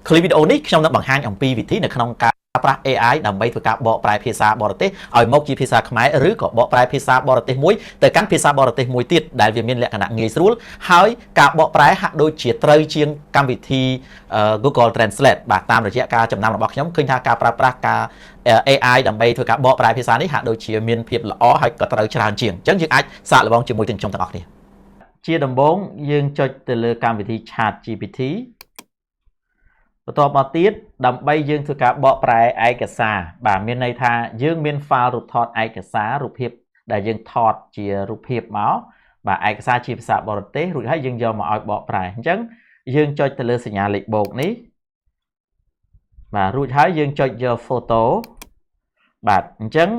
clip video này trong đó bằng hai ông pi vị trí ở trong cả AI làm bay từ cả bộ bàiភាសាបរទេសឲ្យមកជាភាសាខ្មែរឬក៏បកប្រែភាសាបរទេសមួយទៅកាន់ភាសាបរទេសមួយទៀតដែលវាមានលក្ខណៈងាយស្រួលហើយការបកប្រែហាក់ដូចជាត្រូវជាងកម្មវិធី Google Translate បាទតាមរយៈការចំណាំរបស់ខ្ញុំឃើញថាការប្រើប្រាស់ការ AI ដើម្បីធ្វើការបកប្រែភាសានេះហាក់ដូចជាមានភាពល្អហើយក៏ត្រូវច្រើនជាងអញ្ចឹងយើងអាចសាកល្បងជាមួយទាំងខ្ញុំទាំងអស់គ្នាជាដំបូងយើងចុចទៅលើកម្មវិធី Chat GPT បន្ទាប់មកទៀតដើម្បីយើងធ្វើការបកប្រែឯកសារបាទមានន័យថាយើងមាន file រូបថតឯកសាររូបភាពដែលយើងថតជារូបភាពមកបាទឯកសារជាភាសាបរទេសរួចហើយយើងយកមកឲ្យបកប្រែអញ្ចឹងយើងចុចទៅលើសញ្ញាលេខបូកនេះបាទរួចហើយយើងចុចយក photo បាទអញ្ចឹង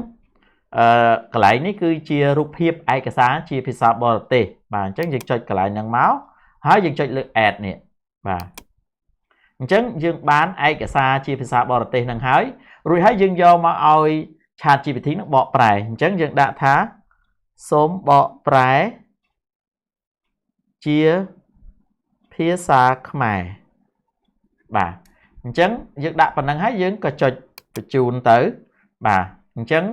កន្លែងនេះគឺជារូបភាពឯកសារជាភាសាបរទេសបាទអញ្ចឹងយើងចុចកន្លែងហ្នឹងមកហើយយើងចុចលើ add នេះបាទអញ្ចឹងយើងបានឯកសារជាភាសាបរទេសនឹងហើយរួចហើយយើងយកមកឲ្យ Chat GPT នឹងបកប្រែអញ្ចឹងយើងដាក់ថាសូមបកប្រែជាភាសាខ្មែរបាទអញ្ចឹងយើងដាក់ប៉ុណ្ណឹងហើយយើងក៏ចុចបញ្ជូនទៅបាទអញ្ចឹង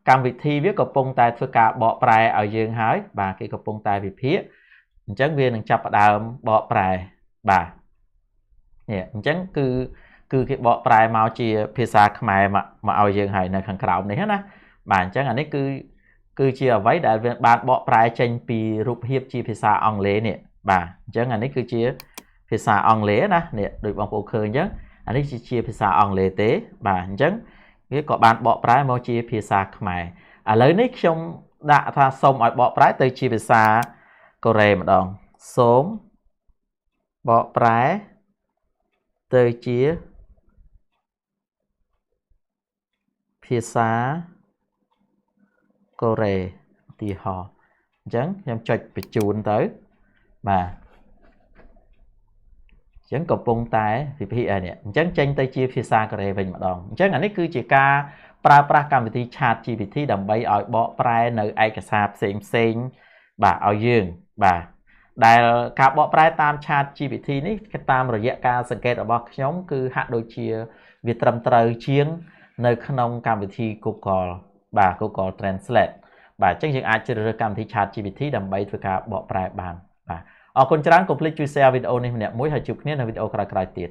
កម្មវិធីវាកំពុងតែធ្វើការបកប្រែឲ្យយើងហើយបាទគេកំពុងតែវិភាគអញ្ចឹងវានឹងចាប់ផ្ដើមបកប្រែបាទនេះអញ្ចឹងគឺគេបកប្រែមកជាភាសាខ្មែរមកឲ្យយើងហើយនៅខាងក្រោមនេះណាបាទអញ្ចឹងអានេះគឺជាអ្វីដែលវាបានបកប្រែចេញពីរូបភាពជាភាសាអង់គ្លេសនេះបាទអញ្ចឹងអានេះគឺជាភាសាអង់គ្លេសណានេះដូចបងប្អូនឃើញអញ្ចឹងអានេះជាភាសាអង់គ្លេសទេបាទអញ្ចឹងវាក៏បានបកប្រែមកជាភាសាខ្មែរឥឡូវនេះខ្ញុំដាក់ថាសូមឲ្យបកប្រែទៅជាភាសាកូរ៉េម្ដងសូមបកប្រែទៅជាភាសាកូរ៉េឧទាហរណ៍អញ្ចឹងខ្ញុំចុចបញ្ជូនទៅបាទអញ្ចឹងកំពុងតែវិភាគនេះអញ្ចឹងចេញទៅជាភាសាកូរ៉េវិញម្ដងអញ្ចឹងអានេះគឺជាការប្រើប្រាស់កម្មវិធី Chat GPT ដើម្បីឲ្យបកប្រែនៅឯកសារផ្សេងបាទឲ្យយើងបាទដែលការបកប្រែតាម Chat GPT នេះតាមរយៈការសង្កេតរបស់ខ្ញុំគឺហាក់ដូចជាវាត្រឹមត្រូវជាងនៅក្នុងកម្មវិធី Google បាទ Google Translate បាទអញ្ចឹងយើងអាចជ្រើសរើសកម្មវិធី Chat GPT ដើម្បីធ្វើការបកប្រែបានបាទអរគុណច្រើនកុំភ្លេចជួយ share វីដេអូនេះម្នាក់មួយហើយជួបគ្នានៅវីដេអូក្រោយៗទៀត